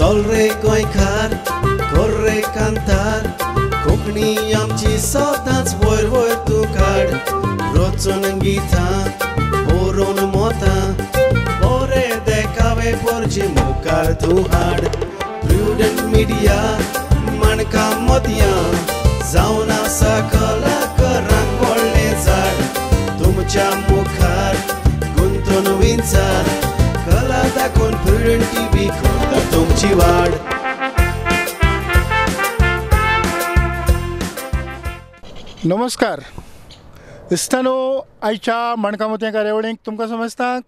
चल रे गोंयकार कर रे कांतार कोंकणी आमची सदांच वयर वयर तूं काड रचून गितां बरोवन मोतां बरें देखावे परचे मुखार तूं हाड प्रुडंट मिडिया माणकां मदयां जावन आसा कलाकारांक व्हडलें झाड तुमच्या मुखार गुंतून विचार कला दाखोवन प्रुडंट टीव्ही करता तुमची वाड. नमस्कार. इस्तानो आयच्या मणकामती कार्यावळीक तुमकां समजताक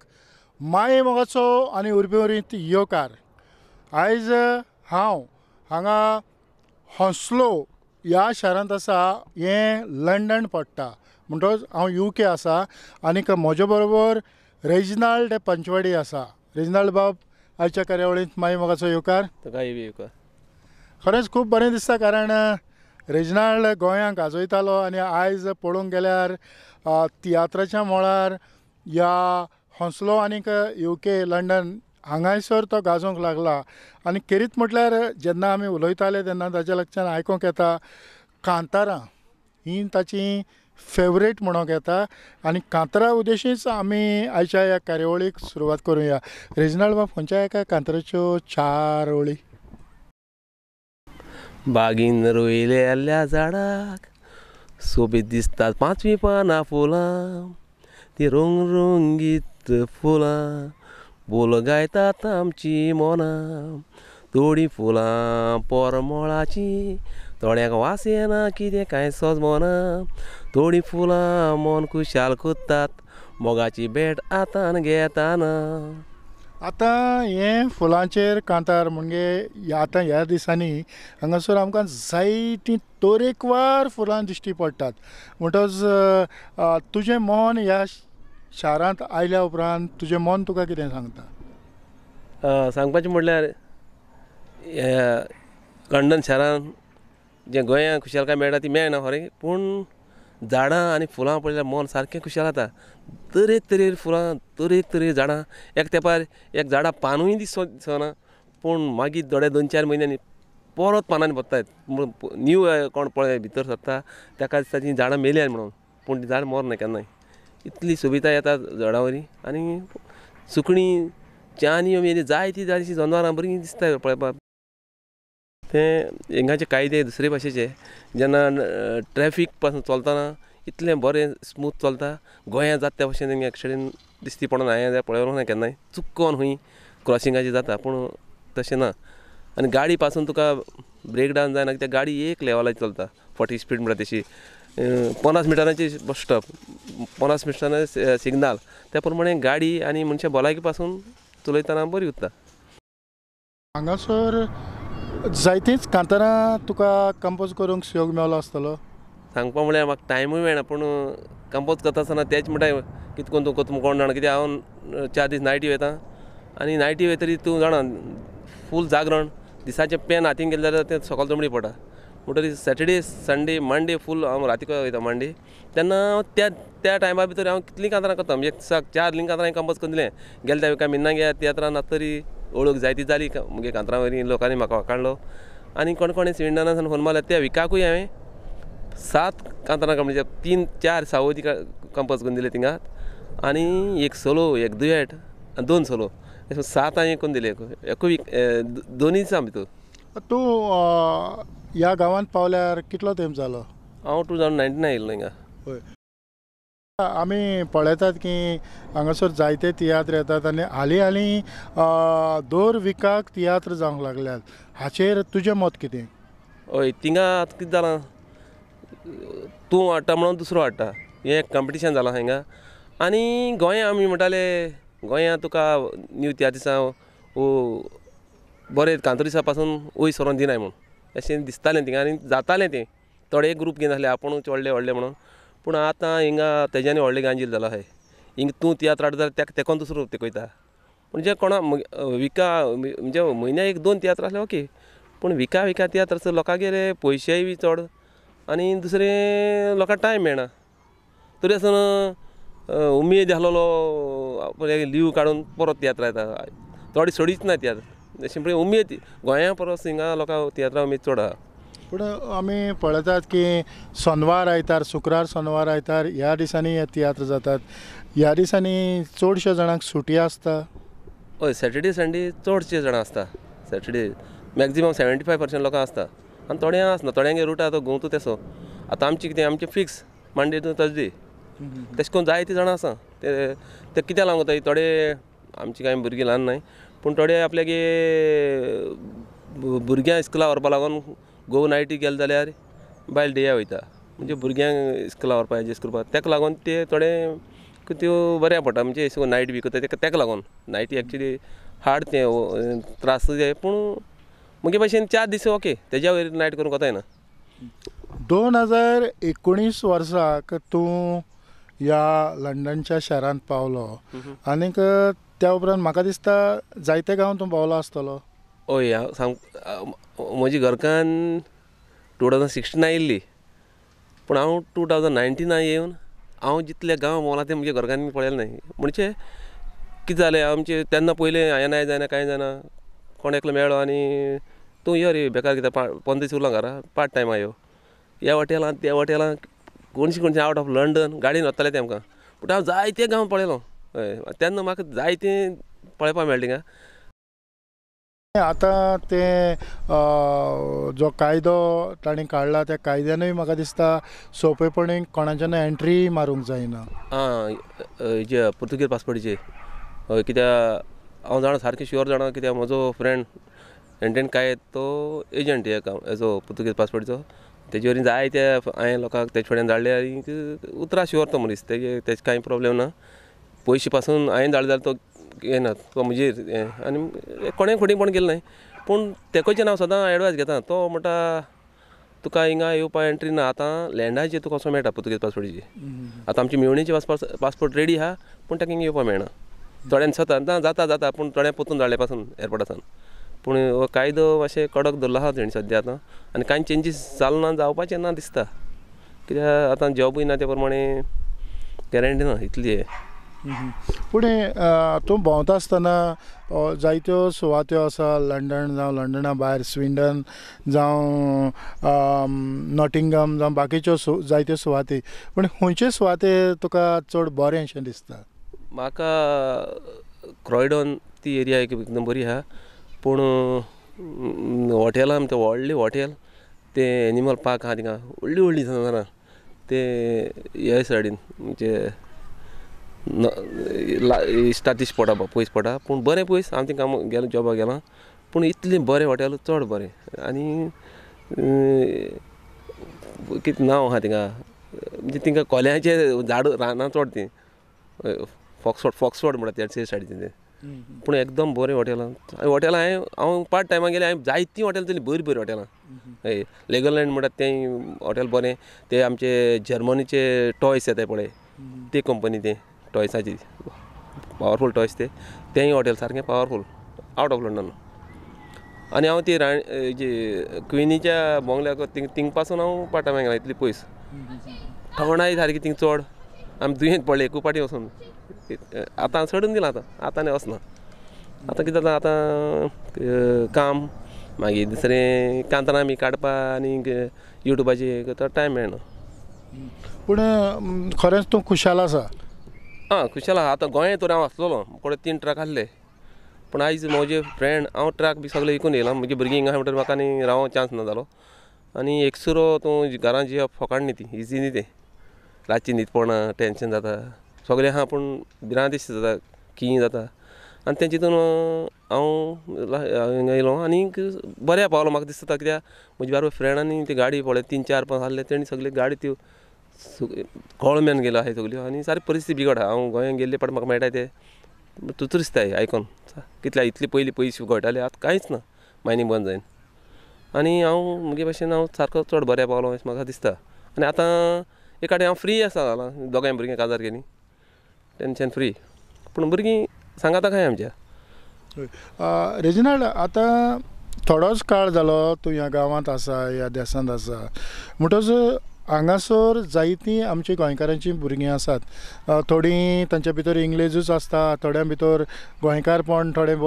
माये मोगाचो आनी उर्बेवरीत येवकार. आयज हांव हांगा हॉस्लो ह्या शारांत आसा. हें लंडन पडटा म्हणटच हांव UK आसा आनीक म्हजे बरोबर रेजिनाल्ड पंचवाडी आसा. रेजिनाल्ड बाब आयच्या कार्यावळींत माये मोगाचो येवकार. खरेंच खूब बरें दिसता कारण रेजिनाल्ड गोंयांक गाजयतालो आनी आयज पळोवंक गेल्यार तियात्राच्या मळार ह्या हॉस्लो आनीक UK लंडन हांगासर तो गाजोवंक लागला. आनी खेरीत म्हटल्यार जेन्ना आमी उलयताले तेन्ना ताच्या लक्षान आयकूंक येता कांतारां ही ताची फेवरेट म्हणूंक येता आनी कांतारा उद्देशींच आमी आयच्या ह्या कार्यावळीक सुरवात करुया. रेजिनाल्ड बाब खंयच्या एका कांताराच्यो 4 ओळी. बागीन रोयलेल्या झाडाक सोबीत दिसतात 5वी पानां फुलां ती रंगरंगीत फुलां बोल गायतात आमची मोनां थोडीं फुलां परमळाची थोड्यांक वास येना कितें कांय सजमना थोडीं फुलां मन खुशाल कोत्तात मोगाची भेट आतां घेताना. आतां हें फुलांचेर कांतार म्हणजे आतां ह्या दिसांनी हांगासर आमकां जायतीं तरेकवार फुलां दिश्टी पडटात. म्हणटच तुजें मन ह्या शारांत आयल्या उपरांत तुजें मन तुका कितें सांगता? सांगपाचें म्हणल्यार लंडन शारांत जें गोंयांत खुशालकाय मेळटा ती मेळना खरें पूण झाडां आनी फुलां पळयल्यार मन सारकें खुशाल जाता. तरेक तरेर फुलां तरेक तरेर झाडां एक तेंपार एक झाडां पानूय दिसना पूण मागीर थोडे 2-4 म्हयन्यांनी परत पानांनी बसतात. न्यू कोण पळय भितर सरता ताका दिसता तीं झाडां मेल्यार म्हणून पूण तीं झाडां मरना केन्नाय. इतली सोबिताय येता झाडां वरी आनी सुकणीं च्यानी अमी जायतीं जायतीं जनावरां बरीं दिसता पळयपाक. तें हिंगाचे कायदे दुसरे भाशेचे जेन्ना ट्रॅफीक पासून चलतना इतलें बरें स्मूथ चलता. गोंयांत जाता त्या भशेन हिंगा एक्सिडेंट दिसती पडना हांवें पळयलो ना केन्नाय. चुक्कोन खंय क्रॉसिंगाची जाता पूण तशें ना. आनी गाडी पासून तुका ब्रेक डावन जायना कित्याक गाडी एक लेवलाची चलता 40 स्पीड म्हणटा तशी 50 मिटरांची बस स्टॉप 50 मिटरांचे सिग्नल त्या प्रमाणे गाडी आनी मनशा भलायकी पासून चलयतना बरी उरता. हांगासर जायतींच कांतारां तुका कंपोज करूंक योग मेळ्ळो आसतलो. सांगपा म्हळ्यार म्हाका टायमूय मेळना पूण कंपोज करता आसतना तेच म्हणटा कितें करून तूं कोता कोण जाणा कित्याक हांव 4 दीस नायटी वयता आनी नायटी वयतरी तूं जाणा फूल जागरण दिसाचें पेन हातीन गेलें जाल्यार तें सकाळ जमणी पडटा. म्हणटरी सॅटर्डे संडे मंडे फूल हांव रातीक वयता मंडे तेन्ना त्या टायमा भितर हांव कितलीं कांतारां करता. एक दिसाक 4 कांतारां हांवें कंपोज करून दिलें. गेल्या त्या विका मिन्नांगे तियात्रान तरी ओळख जायती जाली मुगे कांतारां वयली लोकांनी म्हाका वळखलो आनी कोण कोणें स्विडनासान फोन मारल्या त्या विकाकूय हांवें 7 कांतारां म्हणजे 3-4 सावोती कंपोज करून दिले थिंगात आनी एक सोलो एक दुयेट 2 सोलो 7 हांवें करून दिले एकूय दोनी दिसां भितर. तूं ह्या गांवांत पावल्यार कितलो तेंप जालो? हांव 2019 येयलो हिंगा. हय. आमी पळयतात की हांगासर जायते तियात्र येतात आनी हालीं दर विकाक तियात्र जावंक लागल्यात. हाचेर तुजें मत कितें? हय थिंगा आतां कितें जालां तूं हाडटा म्हणून दुसरो हाडटा हें एक कॉम्पिटिशन जालां हिंगा. आनी गोंया आमी म्हणटाले गोंया तुका न्यू त्या दिसा बरें कांतोर दिसा पासून वयर सरोन दिनाय म्हूण अशें दिसतालें थिंगा आनी जातालें तें. थोडे ग्रूप घेवन आसले आपुणूच व्हडले म्हणून पूण आतां हिंगा तेज्यानी व्हडलें गांजील जालां हय. हिंगा तूं तियात्र हाडटा जाल्यार तेकोन दुसरो तेकयता. म्हणजे कोणा विका म्हणजे म्हयन्याक 1-2 तियात्र आसल्यार ओके पूण विका तियात्र लोकांगेर पयशेय बी चड आनी दुसरें लोकांक टायम मेळना. तरी आसतना उमेद आहलोलो लीव काडून परत तियात्र येता. थोडी सोडीच ना तियात्र शिंपडी उमेद गोंया परस हिंगा लोकां तियात्रां उमेद चड आहा. पूण आमी पळयतात की शेनवार आयतार शुक्रार शेनवार आयतार ह्या दिसांनी हे तियात्र जातात. ह्या दिसांनी चडशे जाणांक सुटी आसता. हय सॅटर्डे संडे चडशे जाणां आसता. सॅटर्डे मॅक्झिमम 75% लोकां आसता आनी थोड्यांक आसना. थोड्यांगे रूट आहा तो घुंवतो तेसो. आतां आमचें कितें आमचें फिक्स मंडे टू थर्सडे तशें करून जायतीं जाणां आसा. ते कित्याक लागून वताय थोडे आमची कांय भुरगीं ल्हान न्हय पूण थोडे आपल्यागे भुरग्यां इस्कुला व्हरपा लागून घोव नायटी गेले जाल्यार बायल डेया वयता म्हणजे भुरग्यांक इस्कुला व्हरपा एडजस्ट करपा. ताका लागून ते थोडे त्यो बऱ्या पडटा म्हणजे अशें नायट बी करता ताका लागून. नायटी एक्चुली हार्ड तें त्रास जाय पूण मुगे भाशेन 4 दीस ओके तेज्या वयर नायट करूंक वताय ना. 2019 वर्साक तूं ह्या लंडनच्या शारांत पावलो आनीक त्या उपरांत म्हाका दिसता जायते गांव तूं पावलो आसतलो. हय हांव म्हजी घरकान्न 2016 आयिल्ली पूण हांव 2019 येवन हांव जितले गांव भोंवला ते म्हज्या घरकान्नी पळयले न्हय. म्हणजे कितें जालें आमचें तेन्ना पयलें येनाय जायना कांय जायना कोण एकलो मेळ्ळो आनी तूं यो रे बेकार कितें 15 दीस उरला घरा पार्ट टायमा यो ह्या हॉटेलांत त्या हॉटेलांत कोणशें आवट ऑफ लंडन गाडयेन वताले तेमकां. पूण हांव जायते गांव पळयलो. हय तेन्ना म्हाका जायतें पळोवपा मेळ्ळें थिंगा. आतां ते जो कायदो ताणें काडला त्या कायद्यानूय म्हाका दिसता सोंपेपणीं कोणाच्यान एंट्री मारूंक जायना. हेजे पुर्तुगेज पासपोर्टीचे. हय कित्याक हांव जाणा सारकें शुअर जाणा कित्याक म्हजो फ्रेंड एंटेन काय तो एजंट हेजो पुर्तुगेज पासपोर्टीचो. तेजे वरवीं जायते हांवें लोकांक तेजे फुड्यान धाडले आनी उतरां शुअर तो मनीस तेजे कांय प्रॉब्लेम ना. पयशे पासून हांवें धाडले जाल्यार तो येना तो म्हणजे आनी कोणें फुडें पण गेले न्हय पूण तेकोचें हांव सदां एडवायस घेता. तो म्हणटा तुका हिंगा येवपा एंट्री ना. आतां लँडाचेर तुका वचोंक मेळटा पुर्तुगेज पासपोर्टीची. आतां आमची मेवणीची पासपोर्ट रेडी आहा पूण ताका हिंगा येवपा मेळना. थोड्यांनी स्वता जाता पूण थोड्यां पोतून धाडले पासून एअरपोर्टासान. पूण हो कायदो अशें कडक धरलो आहा तेणी सद्या आतां आनी कांय चेंजीस जालना जावपाचें ना दिसता. कित्याक आतां जॉबूय ना त्या प्रमाणे गॅरंटी ना इतली हे. पूण तूं भोंवता आसतना जायत्यो सुवात्यो आसा लंडन जावं लंडना भायर स्विडन जावं नॉटिंगम जावं बाकीच्यो जायत्यो सुवाती पूण खंयचे सुवाते तुका चड बरें अशें दिसता. म्हाका क्रॉयडॉन ती एरिया एकदम बरी आहा पूण हॉटेलां ते व्हडली हॉटेल ते एनिमल पार्क आहा थिंगा व्हडलीं व्हडलीं जनावरां ते हे सायडीन म्हणजे इश्टा दिश्ट पडटा पयस पडटा पूण बरें पयस हांव थिंगा गेलो जॉबाक गेलां पूण इतलें बरें हॉटेल चड बरें. आनी कितें नांव आहा थिंगा म्हणजे थिंगा कोल्याचें झाड रानां चड तीं फॉक्सफोर्ड म्हणटा त्या सायडीन तें पूण एकदम बरें हॉटेलां. हॉटेलां हांव पार्ट टायमा गेलें हांवें जायतीं हॉटेल चली बरीं बरीं हॉटेलां. हय लेगरलँड म्हणटात तें हॉटेल बरें. ते आमचे जर्मनीचे टॉयस येताय पळय ते कंपनी ते टॉयसाची पावरफूल टॉयस तेंय हॉटेल सारकें पावरफूल आवट ऑफ लंडन. आनी हांव ती जी क्विनीच्या बोंगल्याक थिंग पासून हांव पार्ट टायमा गेलां इतली पयस. थोंडाय सारकी थिंग चड आमी दुयेंत पडले एकू पाटी वचून. आतां सोडून दिलां आतां वचना. आतां कितें जाता आतां काम मागीर दुसरें कांतरां बी काडपा आनी युट्यूबाचेर तो टायम मेळना. पूण खरेंच तूं खुशाल आसा. खुशाल आहा. आतां गोंया तर हांव आसलोलो कोडे 3 ट्रक आसले पूण आयज म्हजे फ्रेंड हांव ट्रक बी सगळे विकून येयला. म्हजी भुरगीं हिंगा म्हणटा म्हाका आनी रावोंक चान्स ना जालो. आनी एक सुरो तूं घरां जी फकाड न्ही ती इजी न्ही तें रातची न्हीद पडना टेंशन जाता सगळें आहा पूण भिरांत दिसता जाता खी जाता आनी तें चिंतून हांव हिंगा येयलो आनी बऱ्या पावलो म्हाका दिसता. कित्याक म्हजे बाराबर फ्रेंडांनी ती गाडी पळय 3-4-5 आहले तेणी सगळे गाडी त्यो कळम्यान गेलो आहाय सगल्यो आनी सारी परिस्थिती बिगड आहा. हांव गोंयांत गेल्ले पाट म्हाका मेळटाय ते तुच दिसताय आयकोन कितल्या इतले पयलीं पयशे घोटाले आतां कांयच ना मायनींग बंद जायन. आनी हांव म्हजे भाशेन हांव सारको चड बऱ्या पावलो अशें म्हाका दिसता. आनी आतां एक हांव फ्री आसा जालां दोगांय भुरगीं काजार केलीं टेंशन फ्री पूण भुरगीं सांगाता काय आमच्या. रेजिनाल्ड आतां थोडोच काळ जालो तूं ह्या गांवांत आसा ह्या देसांत आसा म्हणटच हांगासर जायतीं आमची गोंयकारांचीं भुरगीं आसात. थोडीं तांचे भितर इंग्लिजूच आसता थोड्यां भितर गोंयकारपण थोडें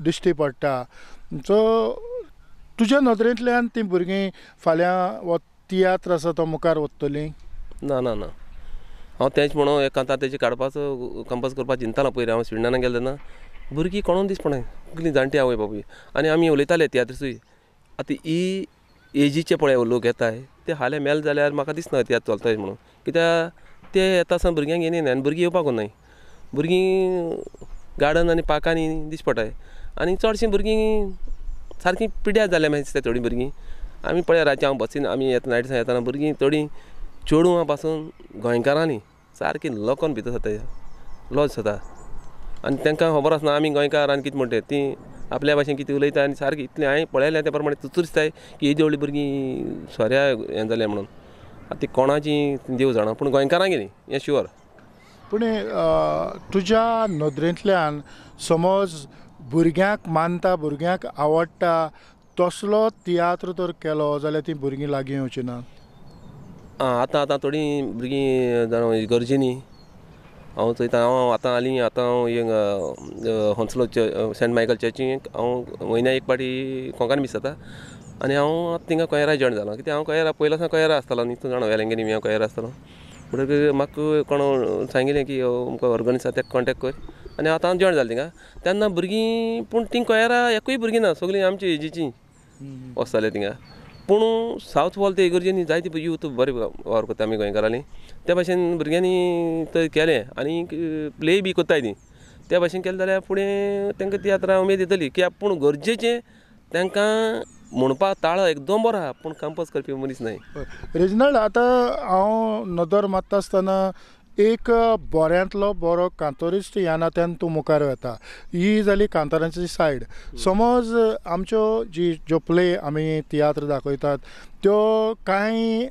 दिश्टी पडटा. सो तुज्या नदरेंतल्यान ती भुरगीं फाल्यां हो तियात्र आसा तो मुखार व्हरतलीं? ना ना ना हांव तेंच म्हणून एक आतां तेजी काडपाचो कंपोज करपाक चिंतालो. पयलीं हांव स्विडनाक गेलो तेन्ना भुरगीं कोणूच दिसपणाय, सगलीं जाणटी आवय बापूय. आनी आमी उलयताले तियात्रसूय. आतां ही एजीचे पळय लोक येताय ते हाले मेल जाल्यार म्हाका दिसना तियात्र चलताय म्हणून. कित्याक ते येता आसतना भुरग्यांक येयनाय आनी भुरगीं येवपाक नाय. भुरगीं गार्डन आनी पार्कांनी दिश्टी पडटाय. आनी चडशीं भुरगीं सारकीं पिड्यार जाल्या मागीर दिसता थोडीं भुरगीं. आमी पळय रातचें हांव बसीन आमी येता नायट येताना भुरगीं थोडीं चेडवां पासून गोंयकारांनी सारकीं लोकोन भितर जाताय, लॉज जाता. आनी तांकां खबर आसना आमी गोंयकार आनी कितें म्हणटाय. तीं आपल्या भाशेन कितें उलयता आनी सारकीं इतलें हांवें पळयलें त्या प्रमाणे चुचूर दिसताय की एदी व्हडलीं भुरगीं सोऱ्या हें जालें म्हणून. आतां ती कोणाची देव जाणा पूण गोंयकारांक गेलीं हें शुअर. पूण तुज्या नदरेंतल्यान समज भुरग्यांक मानता, भुरग्यांक आवडटा तसलो तियात्र तर केलो जाल्यार ती भुरगीं लागीं येवचीं ना. आतां थोडीं भुरगीं जावं गरजेनी हांव चयता. हांव आतां हालीं हांव हंसलो सेंट मायकल चर्चीक हांव म्हयन्या एक पाटी कोंकणी मिस जाता. आनी हांव थिंगा कोयरा जॉयन जालो. कित्याक हांव कोयरा पयलो सावन कोयरा आसतालो न्ही. तूं जाणा वेलंगेनी हांव कोयरा आसतालो. म्हणटकीर म्हाका कोण सांगिल्लें की अमको ऑर्गनायज आसा तेका कॉन्टेक्ट कर. आनी आतां हांव जॉयन जालें थिंगा. तेन्ना भुरगीं पूण तीं कोयरा एकूय भुरगीं ना, सगलीं आमची एजीचीं वचताले थिंगा. पूण सावथ वॉल ते इगर्जेनी जायती यूथ बरें वावर करता आमी गोंयकारांनी. त्या भाशेन भुरग्यांनी थंय केलें आनी प्ले बी कोत्ताय तीं. त्या भाशेन केलें जाल्यार फुडें तांकां तियात्रां उमेद येतली. कित्याक पूण गरजेचें तांकां म्हणपाक ताळो एकदम बरो आहा पूण कंपोज करपी मनीस न्हय. रेजिनाल्ड, आतां हांव नदर मारता आसतना एक बऱ्यांतलो बरो कांतोरिस्ट ह्या नात्यान तूं मुखार येता. ही जाली कांतारांची सायड. समज आमच्यो ज्यो प्ले आमी तियात्र दाखयतात त्यो कांय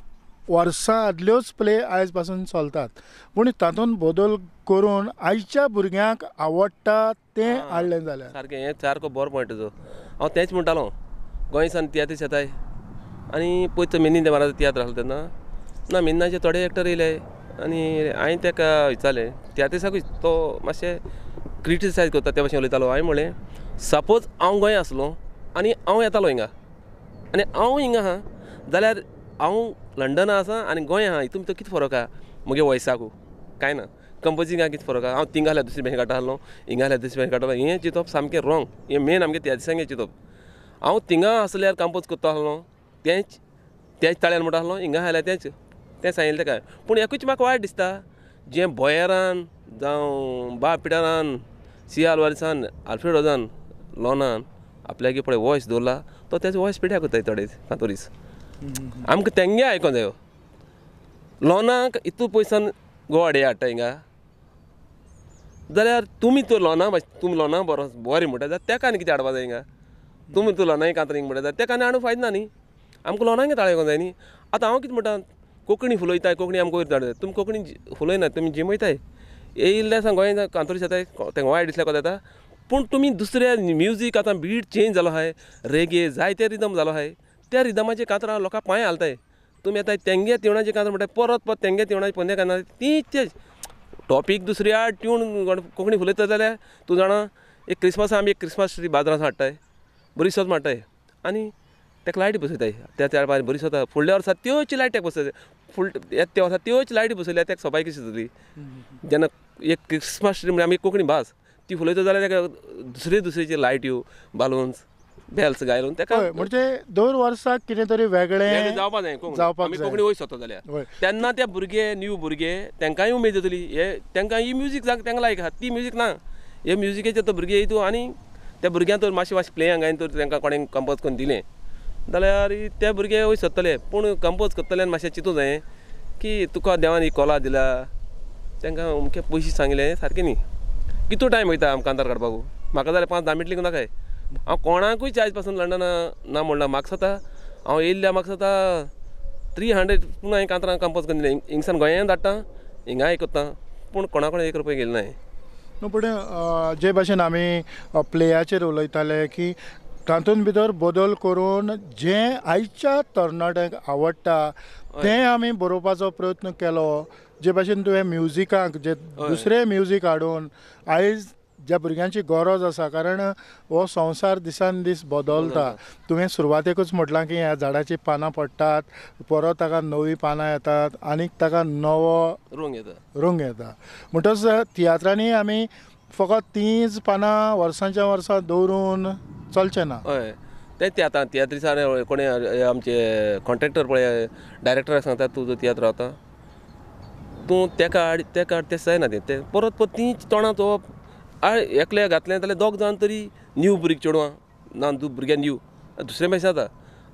वर्सां आदल्योच प्ले आयज पासून चलतात. पूण तातूंत बदल करून आयच्या भुरग्यांक आवडटा तें हाडलें जाल्यार सारकें. हें सारको बरो पॉयंट तुजो. हांव तेंच म्हणटालो गोंयसान तियात्र येताय. आनी पयत मिनी महाराज तियात्र आसलो तेन्ना ना मिन्नाचे थोडे एक्टर येयले आनी हांवें ताका विचारलें तियात्रिसाकूय तो मातशें क्रिटिसायज करता त्या भाशेन उलयतालो. हांवें म्हणलें सपोज हांव गोंय आसलो आनी हांव येतालो हिंगा आनी हांव हिंगा आहा जाल्यार हांव लंडना आसा आनी गोंय आहा हितून भितर कितें फरक आहा म्हगे वॉयसाकू? कांय ना. कंपोजिंगाक कितें फरक आहा? हांव थिंगा जाल्यार दुसरी भाशेन काडटा आसलो, हिंगा जाल्यार दुसरी भाशेन काडटा. हें चिंतप सामकें रॉंग. हें मेन आमगे तियात्रिसांक चिंतप. हांव थिंगा आसल्यार कंपोज करता आसलो तेंच ताळ्यान म्हणटा आसलो, हिंगा जाल्यार तें सांगिल्लें तेका. पूण एकूच म्हाका वायट दिसता जें बॉयरान जावं बा पिटारान सी आल्वारिसान आल्फ्रेड रोजान लॉनान आपल्यागे पळय वॉयस दवरला तो तेजो वॉयस पिड्यार करताय थोडे कांतोरीस. आमकां तेंगे आयकोंक जायो. लॉनाक इतू पयसान गोवाडे हाडटा हिंगा जाल्यार तुमी तो लॉना तुमी लॉना बरें म्हणटा जाल्यार तेका आनी कितें हाडपा जाय हिंगा? तुमी तूं लॉनाय कांतरींग म्हणटा जाल्यार तेका आनी हाडूंक फायद ना न्ही. आमकां लॉनांगे ताळेकोंक जाय न्ही. आतां हांव कितें म्हणटा कोंकणी फुलयताय, कोंकणी आमकां वयर धाडटाय. तुमी कोंकणी फुलयनात, तुमी जिमयताय. येयल्ले आसा गोंय कांतोरीस येताय तेंका वायट दिसल्यार कोता येता. पूण तुमी दुसऱ्या म्युजीक आतां बीट चेंज जालो आहाय, रेगे जायते रिदम जालो आहाय. त्या रिदमाचे कांतरां लोकांक पांय हालताय. तुमी येताय तेंगे तिवणाची कांतरां म्हणटाय परत तेंगे तिवणाची पंदे कांतरां तीच टॉपीक दुसरी आड ट्यून कोंकणी फुलयता जाल्यार तूं जाणा एक क्रिस्मसाक आमी एक क्रिस्मस ट्री बाजरांत हाडटाय, बरी सोत मारताय आनी ताका लायटी बसयताय. त्या भायर बरी सोता. फुडल्या वर्सा त्योच लायटी ताका बसयताय. त्या वर्सा त्योच लायटी बसयल्यार ताका सोबाय कशी जातली. जेन्ना एक क्रिस्मस ट्री म्हणजे आमी कोंकणी भास ती फुलयता जाल्यार ताका दुसरेची लायट्यो बालून्स बेल्स घालून ताका म्हणजे दर वर्साक कितें तरी वेगळें जावपाक जाय. आमी कोंकणी वयर सोदता जाल्यार तेन्ना ते भुरगे न्यू भुरगे तांकांय उमेद जातली. हे तांकां ही म्युजीक तांकां लायक आहा ती म्युजीक ना. हे म्युजिकेचे तो भुरगे येतू आनी त्या भुरग्यांक तर मातशें प्लेयांक हांवें तर तांकां कोणें कंपोज करून दिलें जाल्यार ते भुरगे वयर सोदतले. पूण कंपोज करतले मातशें चिंतूं जाय की तुका देवान ही कला दिला. तांकां अमकें पयशे सांगलें सारकें न्ही. कितू टायम वयता आमकां कांतार काडपाक? म्हाका जाल्यार 5-10 मिनट लिगून नाकाय. हांव कोणाकूय आयज पासून लंडना ना म्हणला म्हाका जाता. हांव येयल्ल्या म्हाका जाता 300 पूण हांवें कांतरां कंपोज करून दिलें. हिंगसान गोंयांत धाडटा हिंगाय करता पूण कोणाकून 1 रुपया गेलें नाय. पूण जे भाशेन आमी प्लेयाचेर उलयताले की तातूंत भितर बदल करून जें आयच्या तरणाट्यांक आवडटा तें आमी बरोवपाचो प्रयत्न केलो. जे भाशेन तुवें म्युजिकाक जे दुसरें म्युजीक हाडून आयज ज्या भुरग्यांची गरज आसा, कारण हो संवसार दिसान दीस बदलता. तुवें सुरवातेकूच म्हटलां की ह्या झाडाची पानां पडटात, परत ताका नवीं पानां येतात आनी ताका नवो रंग येता. म्हणटच तियात्रांनी आमी फकत तीच पानां वर्सांच्या वर्सा दवरून चलचें ना. हय तेंच ते आतां तियात्रीसार कोणी आमचे कॉन्ट्रॅक्टर पळय डायरेक्टराक सांगता तूं जो तियात्र रावता तूं तेका हाड तें जायना तें परत तींच तोंडां तो एकल्या घातलें जाल्यार दोग जाण तरी न्यू भुरगीं चेडवां ना भुरग्यां न्यू दुसरे भाशेन जाता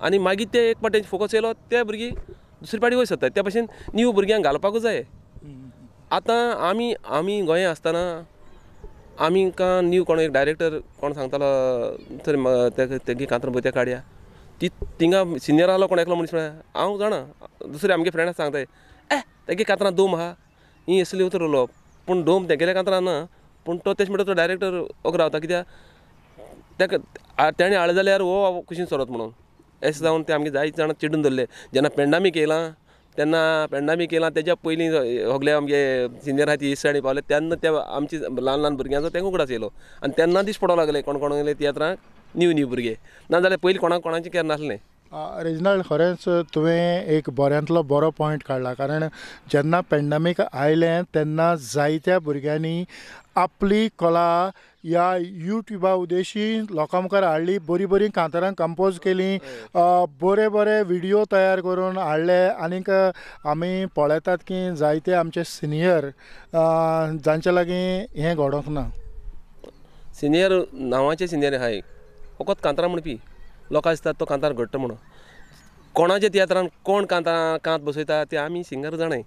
आनी मागीर ते एक पाटेन फोकस येयलो ते भुरगीं दुसरे पाटी वयर सरता. त्या भाशेन न्यू भुरग्यांक घालपाकूच जाय. आतां आमी गोंया आसतना आमकां न्यू कोण एक डायरेक्टर कोण सांगतालो तरी तेगे कांतर पळय ते काडया ती थिंगा सिनियर आहलो कोण एकलो मनीस म्हळ्यार हांव जाणा दुसरे आमगे फ्रेंड सांगताय तेगे कांतरां दोम आहा ही असली उतरलो पूण दोम तेगेल्या कांतरां ना पूण तो तेश म्हणटा तो डायरेक्टर ओग रावता कित्याक तेका तेणें हाडलें जाल्यार हो कुशीन सरत म्हणून अशें जावन ते आमगे जायते जाणां चिडून धरले. जेन्ना पेंडामीक येयलां तेन्ना पेंडामीक येयलां तेज्या पयलीं होगले आमगे सिनियर आहा ती इश्टाणी पावले तेन्ना ते आमची ल्हान ल्हान भुरग्यांचो तेंका उगडास येयलो आनी तेन्ना दीस पडोंक लागले कोण येयले तियात्रांक न्यू भुरगे नाजाल्यार पयलीं कोणाची केर नासलें. रेजिनाल्ड खरेंच तुवें एक बऱ्यांतलो बरो पॉयंट काडला. कारण जेन्ना पेंडामीक आयलें तेन्ना जायत्या भुरग्यांनी आपली कला ह्या यूट्यूबा उदेशी लोकां मुखार हाडली. बरीं कांतारां कंपोज केलीं, बरे व्हिडियो तयार करून हाडले. आनीक आमी पळयतात की जायते आमचे सिनियर जांचे लागीं हें घडोंक ना. सिनियर नांवाचे सिनियर आहाय फकत कांतारां म्हणपी लोकां दिसतात तो कांतार घडटा म्हणून. कोणाच्या तियात्रान कोण कांत बसयता ते आमी सिंगर जाणाय.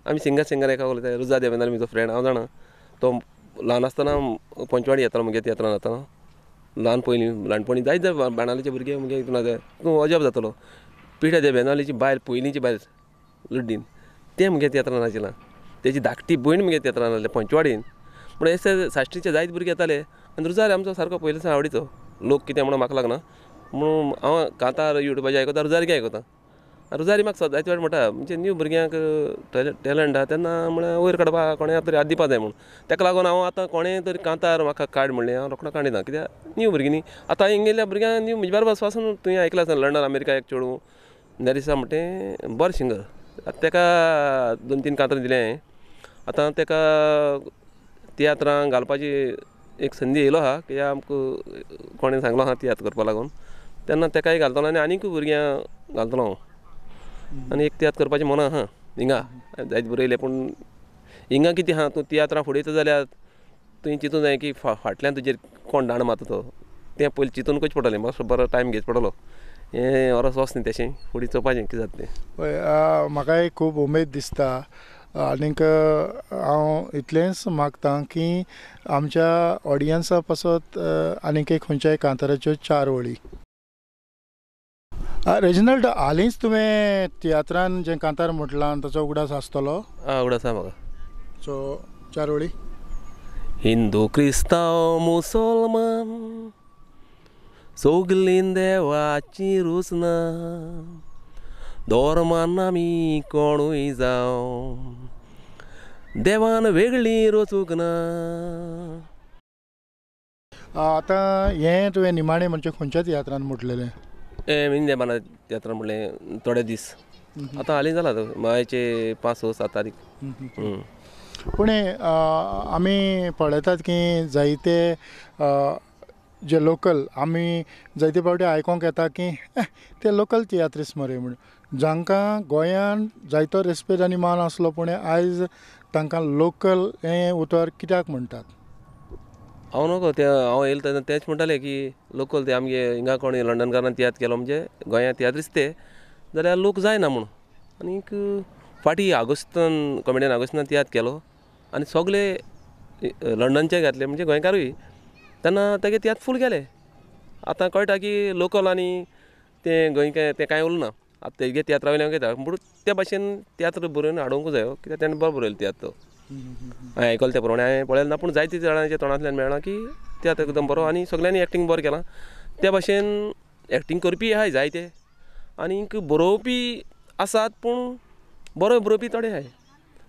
आमी सिंगर एका उलयता रुजा देवेंद्र म्हजो फ्रेंड हांव जाणा. तो ल्हान आसतना पंचवाडी येतालो मुगे तियात्रान जाताना ल्हानपणी जायते बाणावलेचे भुरगे मुगे हितून तूं अजब जातलो. पिठा देवेंद्राची बायल पयलींची बायल लड्डीन तें मुगे तियात्रान नाचिलां. तेजी धाकटी भयण मुगे तियात्रान आहले पंचवाडीन. पूण अशे साश्टीचे जायते भुरगे येताले आनी रुजार आमचो सारको पयलींसान आवडीचो. लोक कितें म्हणून म्हाका लागना म्हणून हांव कांतार युट्यूबाचेर आयकता रुजारी आयकता. रुजारी म्हाका जायते फावट म्हणटा म्हणजे न्यू भुरग्यांक टॅलंट आहा तेन्ना म्हळ्यार वयर काडपाक कोणें तरी हात दिवपा जाय म्हणून. ताका लागून हांव आतां कोणें तरी कांतार म्हाका काड म्हणलें हांव रोखडो काडिना. कित्याक न्यू भुरगीं न्ही आतां हिंगेल्या भुरग्यांक न्यू म्हजे बरोबर पासून तुवें आयकलां आसतना लंडन अमेरिका एक चेडूं नॅरिसा म्हणटें बरो सिंगर. ताका 2-3 कांतार दिलें हांवें. आतां ताका तियात्रांक घालपाची एक संदी येयलो आहा कित्याक आमकां कोणें सांगलो आहा तियात्र करपा लागून तेन्ना ताकाय घालतलो आनी आनीक भुरग्यांक घालतलो हांव. आनी एक तियात्र करपाचें मन आहा हिंगा जायते बरयले. पूण हिंगा कितें आहा तूं तियात्रां फुडयता जाल्यार तुवें चिंतूंक जाय की फाटल्यान तुजेर कोण दांड मारता तो तें पयलीं चिंतूनकूच पडटलें. मातसो बरो टायम घेवचो पडटलो. हें वरस वच न्ही तशें फुडें चोवपाचें कितें जाता तें. पळय म्हाकाय खूब उमेद दिसता. आनीक हांव इतलेंच मागतां की आमच्या ऑडियन्सा पासत आनीक एक खंयच्याय कांताराच्यो 4 वळी. रेजिनाल्ड हालींच तुवें तियात्रान जें कांतार म्हटलां ताचो उगडास आसतलो. उगडास आहा म्हाका. सो 4 वळी. हिंदू क्रिस्तांव मुसलमान सगलीं देवाची रुचना धोर्मान आमी कोणूय जावं देवान वेगळी रचूंक ना. आतां हें तुवें निमाणें म्हणजे खंयच्या तियात्रान म्हटलेलें? इंदेमाना तियात्रान म्हणलें थोडे दीस. आतां हालीं जाला मायाचे 5-6-7 तारीख. पूण आमी पळयतात की जायते जे लोकल आमी जायते फावटी आयकोंक येता की ते लोकल तियात्रिस्ट मरे म्हणून जांकां गोंयान जायतो रेस्पेद आनी मान आसलो पूण आयज तांकां लोकल हें उतर कित्याक म्हणटात? हांव नको तें हांव येयलो तेन्ना तेंच म्हणटाले की लोकल ते आमगे हिंगा कोणी लंडनकारान तियात्र केलो म्हणजे गोंया तियात्रिस्ट ते जाल्यार लोक जायना म्हणून. आनीक फाटीं ऑगस्टान कॉमेडियन ऑगस्टान तियात्र केलो आनी सगळे लंडनचे घातले म्हणजे गोंयकारूय तेन्ना तेगे तियात्र फूल गेले. आतां कळटा की लोकल आनी ते गोंयकार तें कांय उरना. आतां तेगे तियात्रा वयल्यान घेता पूण त्या भाशेन तियात्र बरोवन हाडूंकूच जायो कित्याक तेणें बरो बरयलो तियात्र तो. हांवें आयकलो ते प्रमाणे हांवें पळयलें ना पूण जायते जाणांच्या तोंडांतल्यान मेळ्ळां की तियात्र एकदम बरो आनी सगळ्यांनी एक्टींग बरें केलां. त्या भाशेन एक्टींग करपी आहाय जायते आनीक बरोवपी आसात पूण बरो बरोवपी थोडे आहाय.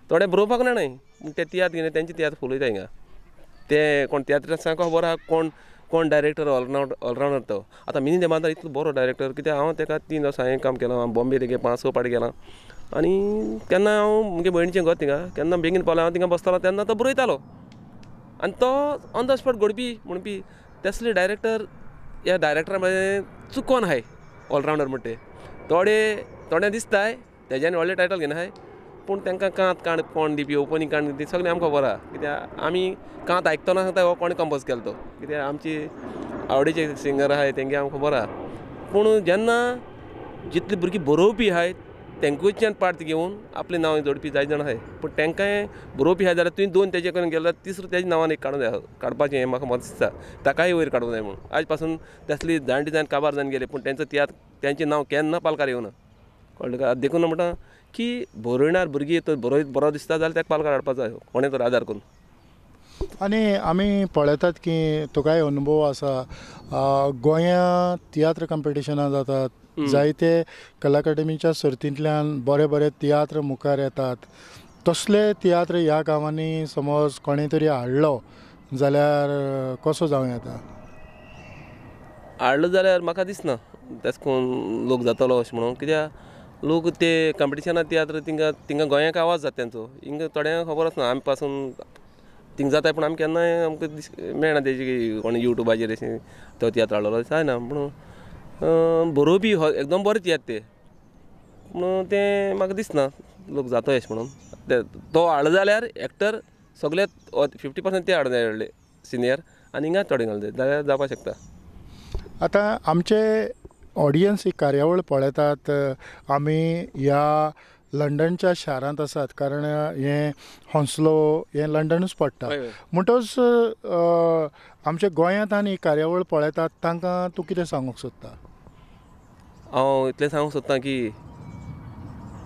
थोडे बरोवपाक जाणाय पूण ते तियात्र घेवन तेंचे तियात्र फुलयता हिंगा. ते कोण तियात्रांक खबर आहा कोण डायरेक्टर ऑलरावंडर तो आतां मिनी देमादार इतलो बरो डायरेक्टर कित्याक हांव तेका 3 वर्सां हांवें काम केलां हांव बॉम्बे तेगे 5-6 पाटी गेलां आनी केन्ना हांव मुगे भयणीचें घर थिंगा केन्ना बेगीन पावलें हांव थिंगा बसतालो तेन्ना तो बरयतालो आनी तो ऑन द स्पॉट घडपी म्हणपी तसले डायरेक्टर ह्या डायरेक्टरा म्हळ्यार चुकोन आहाय ऑलरावंडर म्हणटे थोडे दिसताय तेज्यानी व्हडलें टायटल घेनाय पूण तांकां कांत कोण दिवपी ओपनिंग कांत ती सगळें आमकां खबर आहा कित्याक आमी कांत आयकतना सांगता हो कोणें कंपोज केलो तो कित्याक आमची आवडीचे सिंगर आहाय तेंगे आमकां खबर आहा पूण जेन्ना जितली भुरगीं बरोवपी आहाय तेंकूच्यान पार्ट घेवन आपलें नांव जोडपी जाय जाण आहाय पूण तेंकांय बरोवपी आहाय जाल्यार तुवें 2 तेजे कडेन गेलो जाल्यार तिसरो तेज्या नांवान एक काडूं जाय काडपाचें हें म्हाका मत दिसता ताकाय वयर काडूं जाय म्हणून आज पासून तसली जाणटी जावन काबार जावन गेले पूण तेंचो तियात्र तेंचें नांव केन्ना पालकार येवना कळ्ळें का देखून म्हणटा की बरोवणार भुरगीं तो बरो दिसता जाल्यार ताका पालकार हाडपाक जाय कोणें तर आदार करून आनी आमी पळयतात की तुकाय अनुभव आसा गोंयांत तियात्र कॉम्पिटिशनां जातात जायते कला अकादमीच्या सर्तींतल्यान बरे तियात्र मुखार येतात तसले तियात्र ह्या गांवांनी समज कोणें तरी हाडलो जाल्यार कसो जावं येता हाडलो जाल्यार म्हाका दिसना तेश कोन्न लोक जातलो अशें म्हणून कित्याक लोक ते कॉम्पिटिशनां तियात्र तिंगा गोंयाक आवाज जाता तेंचो हिंगा थोड्यांक खबर आसना आमी पासून थिंग जाताय पूण आमी केन्नाय आमकां मेळना तेजी कोणी युट्यूबाचेर अशें तो तियात्र हाडलो जायना म्हणून बरोवपी एकदम बरें तियात्र ते पूण तें म्हाका दिसना लोक जाताय अशें म्हणून तो हाडलो जाल्यार एक्टर सगळे 50% ते हाडूं जाय व्हडले सिनियर आनी हिंगा थोडे घालूं जाय जाल्यार जावपाक शकता आतां आमचे ऑडियन्स ही कार्यावळ पळयतात आमी ह्या लंडनच्या शारांत आसात कारण हें हॉन्स्लो हें लंडनूच पडटा म्हणटच आमच्या गोंयांत आनी ही कार्यावळ पळयतात तांकां तूं कितें सांगूंक सोदता हांव इतलें सांगूंक सोदतां की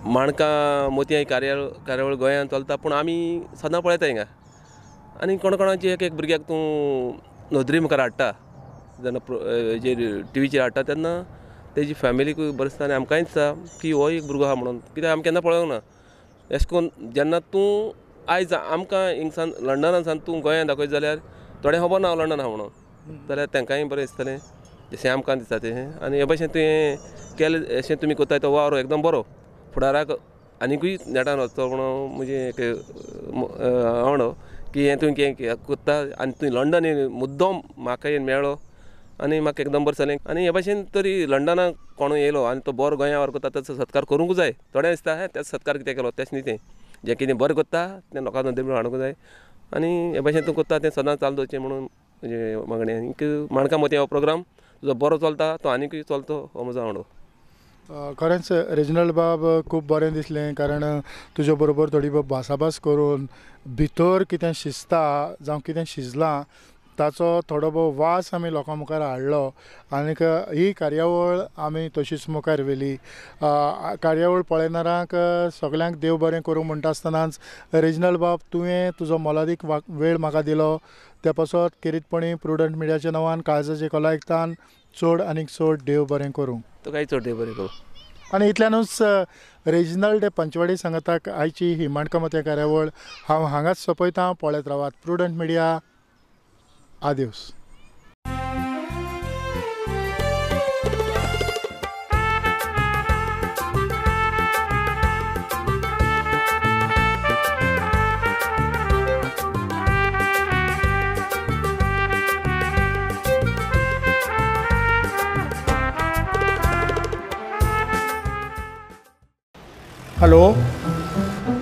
माणकां मोती ही कार्यावळ गोंयांत चलता पूण आमी सदां पळयता हिंगा आनी कोणाची एक भुरग्याक तूं नदरी मुखार हाडटा जेन्ना हेजेर टिवीचेर हाडटा तेन्ना तेजी फॅमिलीकूय बरें दिसता आनी आमकांय दिसता की हो एक भुरगो आहा म्हणून कित्याक आमी केन्ना पळोवंक ना अशें करून जेन्ना तूं आयज आमकां हिंगसान लंडनासान तूं गोंयांत दाखयत जाल्यार थोडें खबर ना हांव लंडन आहा म्हणून जाल्यार तांकांय बरें दिसतलें जशें आमकां दिसता तें आनी हे भशेन तुवें केलें अशें तुमी कोत्ताय तो वावर एकदम बरो फुडाराक आनिकूय नेटान वचचो म्हणून म्हजें एक आवडो की हें तुवें कोत्ता आनी तुवें लंडन मुद्दम म्हाका मेळ्ळो आनी म्हाका एकदम बरें जालें आनी हे भशेन तरी लंडनाक कोणूय येयलो आनी तो बरो गोंया व्हर कोत्ता ताचो सत्कार करूंक जाय थोड्यांक दिसता त्याचो सत्कार कितें केलो तेच न्ही तें जें कितें बरें कोत्ता तें लोकांक नदरेन हाडूंक जाय आनी हे भशेन तूं कोत्ता तें सदां चालू दवरचें म्हणून म्हजें मागणें आनीक माणकां मोती हो प्रोग्राम तुजो बरो चलता तो आनीकूय चलतो हो म्हजो आवडो खरेंच रेजिनल्ड बाब खूब बरें दिसलें कारण तुजे बरोबर थोडी भासाभास करून भितर कितें शिजता जावं कितें शिजलां ताचो थोडो भोव वास आमी लोकां मुखार हाडलो आनीक ही कार्यावळ आमी तशीच मुखार व्हेली कार्यावळ पळयणाऱ्यांक सगळ्यांक देव बरें करूं म्हणटा आसतनाच रेजिनल्ड बाब तुवें तुजो मोलादीक वेळ म्हाका दिलो त्या पासत खेरीतपणी प्रुडंट मिडियाच्या नांवान काळजाचे कलायकतान चड आनीक चड देव बरें करूं तुकाय चड देव बरें करूं आनी इतल्यानूच रेजिनल्ड पंचवाडी सांगताक आयची ही माणकामती कार्यावळ हांव हांगाच सोंपयतां पळयत रावात prudent media Adiós. Hello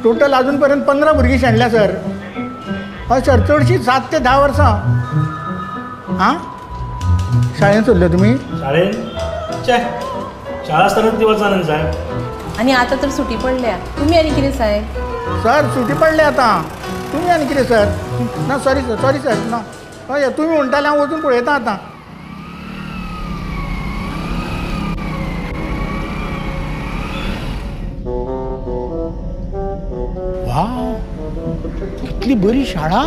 total अजूनपर्यंत 15 भुरगीं शेणल्या सर हय सर चडशीं 7 ते 10 वर्सां हां शाळेंत सोडले तुमी शाळेन शाळा आसतना ती वचना न्ही साहेब आनी आतां तर सुटी पडल्या तुमी आनी कितें साहेब सर सुटी पडले आतां तुमी आनी कितें सर ना सॉरी सर ना हय तुमी म्हणटाले हांव वचून पळयतां आतां वाव कितली बरी शाळा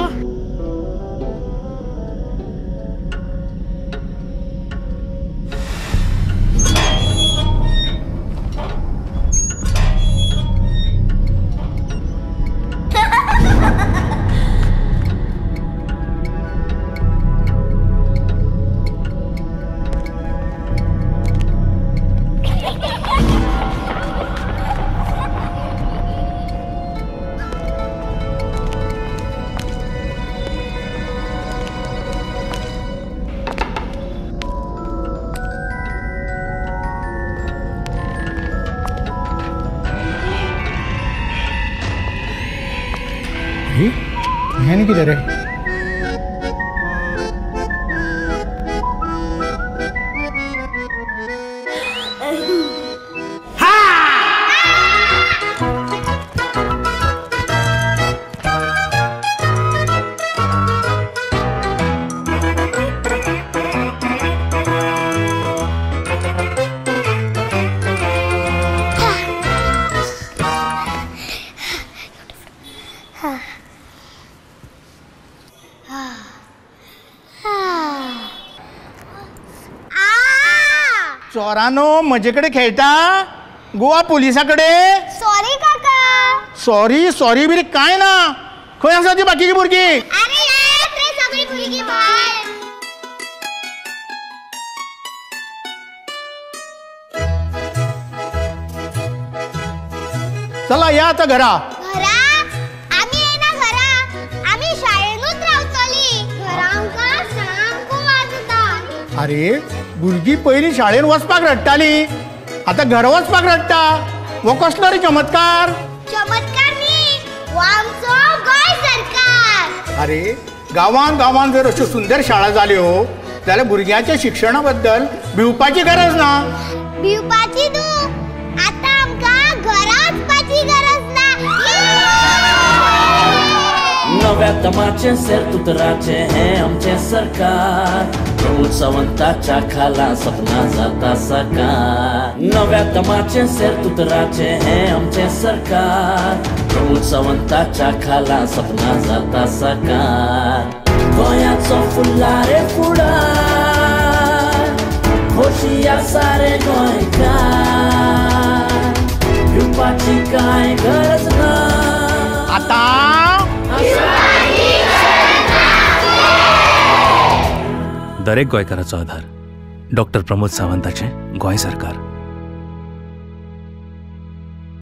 हें कितें रे? चोरानो म्हजे कडेन खेळटा गोवा पुलिसा कडेन. सॉरी काका. सॉरी बिरी कांय ना. खंय आसा ती बाकीची भुरगीं? अरे येत रे सगळी भुरगीं भायर. चला या आता घरा. घरा आम्ही येना घरा. आम्ही शाळेनूच रावतली. घरा आमकां सामको वाजता. अरे भुरगीं पयलीं शाळेन वचपाक रडटाली, आतां घरा वचपाक रडटा. हो कसलो रे चमत्कार? चमत्कार न्ही, हो आमचो गोंय सरकार. अरे गांवांत जर अश्यो सुंदर शाळा जाल्यो जाल्यार भुरग्यांच्या शिक्षणा बद्दल भिवपाची गरज ना. भिवपाची न्हू, आतां आमकां घरा वचपाची गरज ना. नव्या तमाचे सेरतुतराचे हे आमचे सरकार. प्रमोद सावंताच्या खाला सपना जाता साकार. नव्या तमाचे सेरतुतराचे हे आमचे सरकार. प्रमोद सावंताच्या खाला सपना जाता साकार. गोंयाचो फुल्लारे फुडार, खोशी आसा रे गोंयकार. भिवपाची कांय गरज ना. आता दरेक गोंयकाराचो आधार डॉक्टर प्रमोद सावंताचें गोंय सरकार.